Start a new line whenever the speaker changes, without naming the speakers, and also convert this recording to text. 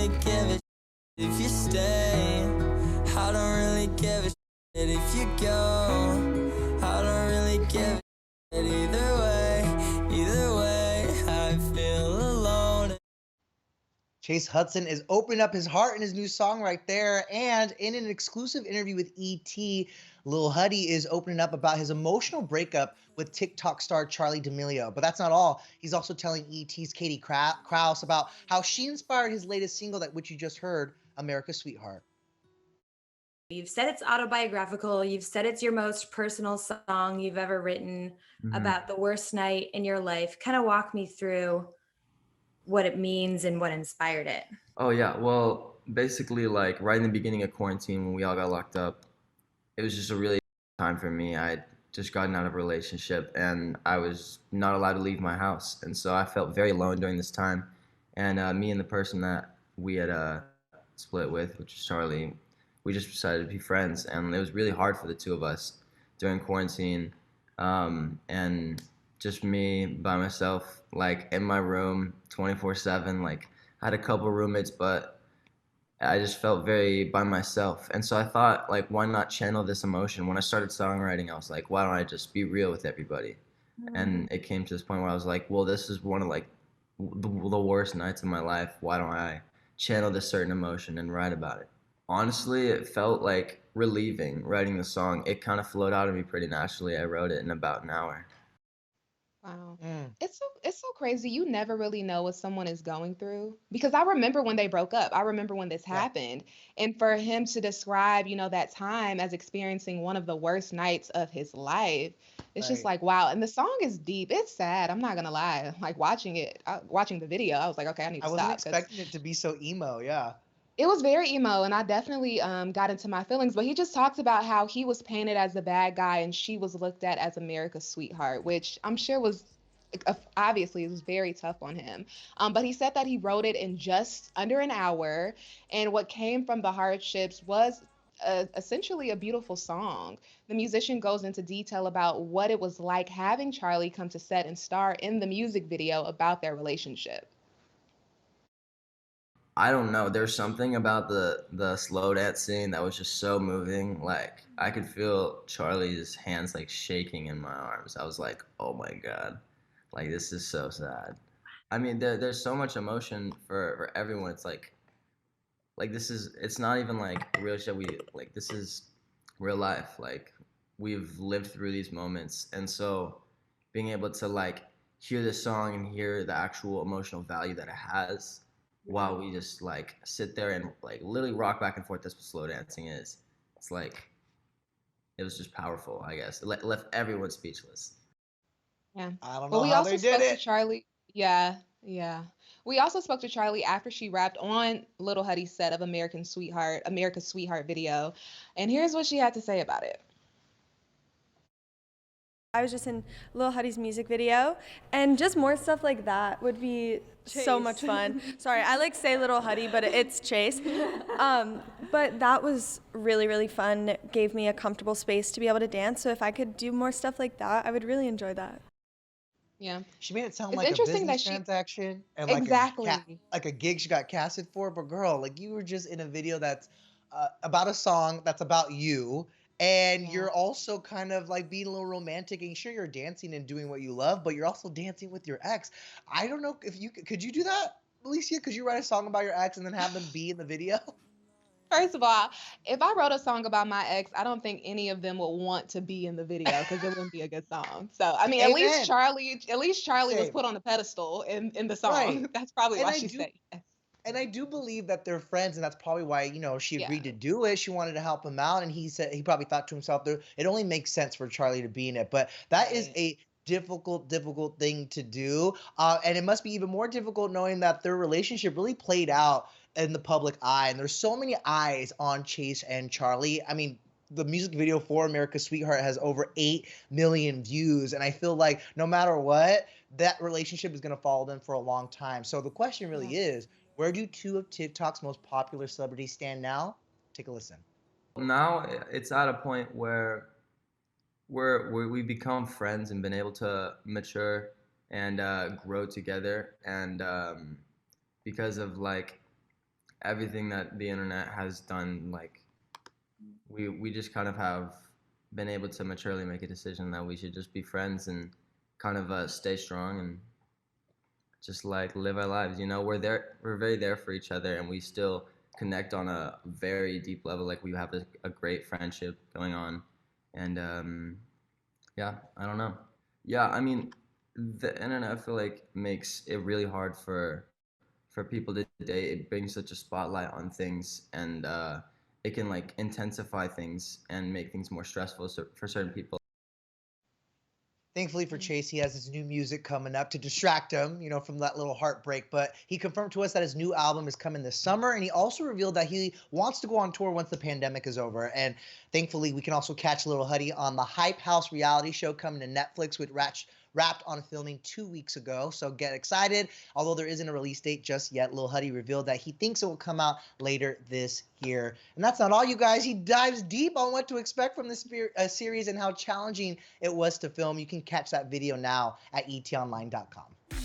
really give a if you stay. I don't really give a if you go. I don't really give a either way, I feel alone.
Chase Hudson is opening up his heart in his new song right there. And in an exclusive interview with ET, LILHUDDY is opening up about his emotional breakup with TikTok star Charli D'Amelio. But that's not all. He's also telling ET's Katie Krause about how she inspired his latest single, that which you just heard, America's Sweetheart.
You've said it's autobiographical. You've said it's your most personal song you've ever written about the worst night in your life. Kind of walk me through what it means and what inspired it.
Oh yeah, well, basically like right in the beginning of quarantine when we all got locked up, it was just a really time for me. I'd just gotten out of a relationship and I was not allowed to leave my house. And so I felt very alone during this time. And me and the person that we had split with, which is Charli, we just decided to be friends. And it was really hard for the two of us during quarantine. And just me by myself, like in my room 24/7. Like I had a couple roommates, but I just felt very by myself. And so I thought, like, why not channel this emotion? When I started songwriting, I was like, why don't I just be real with everybody? And it came to this point where I was like, well, this is one of like the worst nights of my life. Why don't I channel this certain emotion and write about it? Honestly, it felt like relieving writing the song. It kind of flowed out of me pretty naturally. I wrote it in about an hour.
Wow.
Mm.
It's so crazy. You never really know what someone is going through because I remember when they broke up. I remember when this
Yeah.
happened. And for him to describe, that time as experiencing one of the worst nights of his life, it's just
Right.
like, wow. And the song is deep. It's sad. I'm not gonna lie. Like watching the video, I was like, okay, I need
I
to
wasn't
stop because
expecting it to be so emo. Yeah.
it was very emo, and I definitely got into my feelings. But he just talks about how he was painted as the bad guy, and she was looked at as America's sweetheart, which I'm sure was obviously it was very tough on him. But he said that he wrote it in just under an hour, and what came from the hardships was essentially a beautiful song. The musician goes into detail about what it was like having Charli come to set and star in the music video about their relationship.
I don't know. There's something about the slow dance scene that was just so moving. Like I could feel Charlie's hands like shaking in my arms. I was like, oh my god, like this is so sad. I mean, there's so much emotion for everyone. It's like this is it's not even like real shit. We like this is real life. Like we've lived through these moments, and so being able to like hear this song and hear the actual emotional value that it has while we just like sit there and like literally rock back and forth. That's what slow dancing is. It's like it was just powerful. I guess it left everyone speechless.
Yeah.
I don't
Well,
know
we
how
also
they did
spoke to
it.
Charlie. Yeah, yeah. We also spoke to Charlie after she rapped on Little Huddy's set of America's Sweetheart video. And here's what she had to say about it.
I was just in Lil Huddy's music video, and just more stuff like that would be so much fun. Sorry, I like say Little Huddy, but it's Chase. But that was really, really fun. It gave me a comfortable space to be able to dance. So if I could do more stuff like that, I would really enjoy that.
Yeah.
She made it sound
It's
like a
interesting that
business
she
transaction and
exactly.
like a gig she got casted for. But girl, like you were just in a video that's about a song that's about you, and
Yeah.
you're also kind of like being a little romantic. And sure, you're dancing and doing what you love, but you're also dancing with your ex. I don't know if you could you do that, Alicia? Could you write a song about your ex and then have them be in the video?
First of all, if I wrote a song about my ex, I don't think any of them would want to be in the video because it wouldn't be a good song. So, I mean,
Amen.
At least Charlie was
Same.
put on a pedestal in the
Right.
song. That's probably
And
why
I
she
do
said yes.
And I do believe that they're friends, and that's probably why, she
Yeah.
agreed to do it. She wanted to help him out, and he said he probably thought to himself, there it only makes sense for Charlie to be in it. But that is
Right.
a difficult thing to do. And it must be even more difficult knowing that their relationship really played out in the public eye. And there's so many eyes on Chase and Charlie. I mean, the music video for America's Sweetheart has over 8 million views. And I feel like no matter what, that relationship is going to follow them for a long time. So the question
Yeah.
really is, where do two of TikTok's most popular celebrities stand now? Take a listen.
Now it's at a point where we become friends and been able to mature and grow together, and because of like everything that the internet has done, like we just kind of have been able to maturely make a decision that we should just be friends and kind of stay strong and just like live our lives. You know, we're very there for each other, and we still connect on a very deep level. Like we have a great friendship going on, and yeah, I don't know. Yeah, I mean, the internet, I feel like, makes it really hard for people to date. It brings such a spotlight on things, and it can like intensify things and make things more stressful for certain people.
Thankfully for Chase, he has his new music coming up to distract him, you know, from that little heartbreak. But he confirmed to us that his new album is coming this summer, and he also revealed that he wants to go on tour once the pandemic is over. And thankfully, we can also catch Lil Huddy on the Hype House reality show coming to Netflix, which wrapped on filming 2 weeks ago. So get excited. Although there isn't a release date just yet, Lil Huddy revealed that he thinks it will come out later this year. And that's not all, you guys. He dives deep on what to expect from this series and how challenging it was to film. You can catch that video now at etonline.com.